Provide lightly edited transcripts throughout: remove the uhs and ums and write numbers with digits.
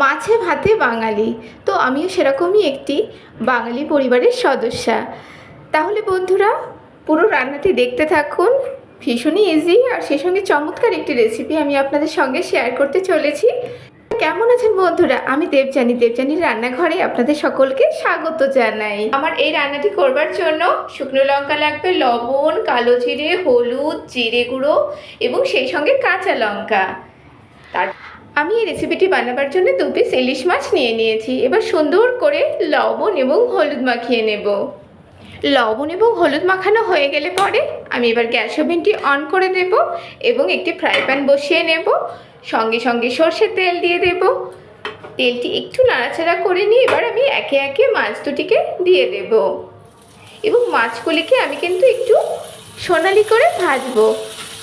মাছে ভাতে বাঙালি। তো আমিও সেরকমই একটি বাঙালি পরিবারের সদস্যা। তাহলে বন্ধুরা পুরো রান্নাটি দেখতে থাকুন। ভীষণই ইজি আর সেই সঙ্গে চমৎকার একটি রেসিপি আমি আপনাদের সঙ্গে শেয়ার করতে চলেছি। কেমন আছেন বন্ধুরা? আমি দেবযানীর রান্নাঘরে আপনাদের সকলকে স্বাগত জানাই। আমার এই রান্নাটি করবার জন্য শুকনো লঙ্কা লাগবে, লবণ, কালো জিরে, হলুদ, জিরে গুঁড়ো এবং সেই সঙ্গে কাঁচা লঙ্কা। আমি এই রেসিপিটি বানাবার জন্য 2 পিস ইলিশ মাছ নিয়ে নিয়েছি। এবার সুন্দর করে লবণ এবং হলুদ মাখিয়ে নেব। লবণ এবং হলুদ মাখানো হয়ে গেলে পরে আমি এবার গ্যাস ওভেনটি অন করে দেব এবং একটি ফ্রাই প্যান বসিয়ে নেব। সঙ্গে সঙ্গে সর্ষের তেল দিয়ে দেব। তেলটি একটু নাড়াচাড়া করে নিয়ে এবার আমি একে একে মাছ দুটিকে দিয়ে দেব এবং মাছগুলিকে আমি কিন্তু একটু সোনালি করে ভাজবো।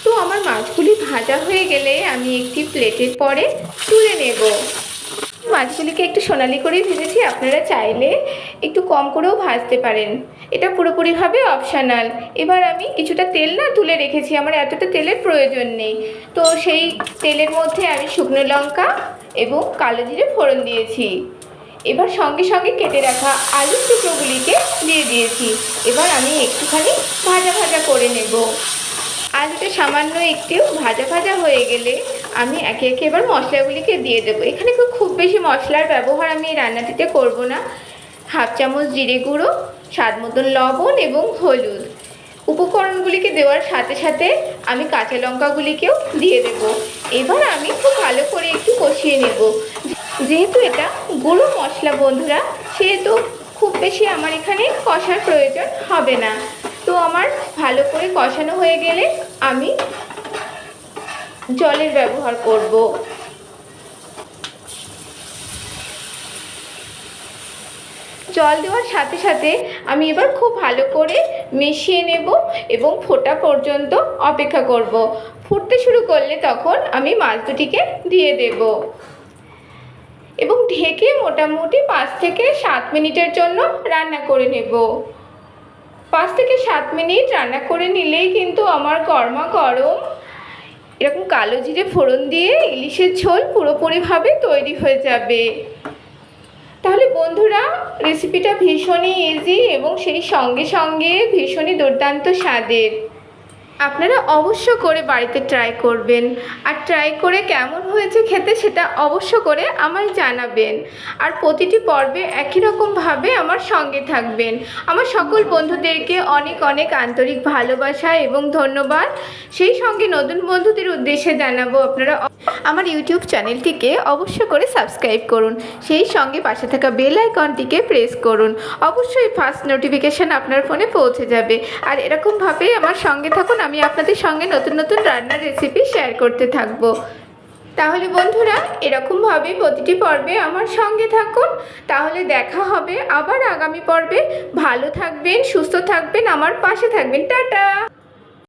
তো আমার মাছগুলি ভাজা হয়ে গেলে আমি একটি প্লেটের পরে তুলে নেব। মাছগুলিকে একটু সোনালি করেই ভেজেছি, আপনারা চাইলে একটু কম করেও ভাজতে পারেন, এটা পুরোপুরিভাবে অপশনাল। এবার আমি কিছুটা তেল তুলে রেখেছি, আমার এতটা তেলের প্রয়োজন নেই। তো সেই তেলের মধ্যে আমি শুকনো লঙ্কা এবং কালো জিরে ফোড়ন দিয়েছি। এবার সঙ্গে সঙ্গে কেটে রাখা আলুর টুকরোগুলিকে দিয়ে দিয়েছি। এবার আমি একটুখানি ভাজা ভাজা করে নেব। আলুটা সামান্য একটু ভাজা ভাজা হয়ে গেলে আমি একে একে এবার মশলাগুলিকে দিয়ে দেবো। এখানে খুব বেশি মশলার ব্যবহার আমি এই রান্নাটিতে করব না। 1/2 চামচ জিরে গুঁড়ো, স্বাদ মতন লবণ এবং হলুদ। উপকরণগুলিকে দেওয়ার সাথে সাথে আমি কাঁচা লঙ্কাগুলিকেও দিয়ে দেব। এবার আমি খুব ভালো করে একটু কষিয়ে নেব। যেহেতু এটা গুঁড়ো মশলা বন্ধুরা, সেহেতু খুব বেশি আমার এখানে কষার প্রয়োজন হবে না। তো আমার ভালো করে কষানো হয়ে গেলে আমি জলের ব্যবহার করব। জল দেওয়ার সাথে সাথে আমি এবার খুব ভালো করে মিশিয়ে নেব এবং ফোটা পর্যন্ত অপেক্ষা করব। ফুটতে শুরু করলে তখন আমি মাছ দুটিকে দিয়ে দেব এবং ঢেকে মোটামুটি 5 থেকে 7 মিনিটের জন্য রান্না করে নেব। 5 থেকে 7 মিনিট রান্না করে নিলেই কিন্তু আমার গরমা গরম এরকম কালো জিরে ফোড়ন দিয়ে ইলিশের ঝোল পুরোপুরিভাবে তৈরি হয়ে যাবে। তাহলে বন্ধুরা রেসিপিটা ভীষণই ইজি এবং সেই সঙ্গে সঙ্গে ভীষণই দুর্দান্ত স্বাদের। আপনারা অবশ্য করে বাড়িতে ট্রাই করবেন, আর ট্রাই করে কেমন হয়েছে খেতে সেটা অবশ্য করে আমায় জানাবেন। আর প্রতিটি পর্বে একই রকমভাবে আমার সঙ্গে থাকবেন। আমার সকল বন্ধুদেরকে অনেক অনেক আন্তরিক ভালোবাসা এবং ধন্যবাদ। সেই সঙ্গে নতুন বন্ধুদের উদ্দেশ্যে জানাবো আপনারা আমার ইউটিউব চ্যানেলটিকে অবশ্য করে সাবস্ক্রাইব করুন। সেই সঙ্গে পাশে থাকা বেল আইকনটিকে প্রেস করুন। অবশ্যই ফার্স্ট নোটিফিকেশান আপনার ফোনে পৌঁছে যাবে। আর এরকমভাবেই আমার সঙ্গে থাকুন, আমি আপনাদের সঙ্গে নতুন নতুন রান্নার রেসিপি শেয়ার করতে থাকব। তাহলে বন্ধুরা এরকমভাবে প্রতিটি পর্বে আমার সঙ্গে থাকুন। তাহলে দেখা হবে আবার আগামী পর্বে। ভালো থাকবেন, সুস্থ থাকবেন, আমার পাশে থাকবেন। টাটা।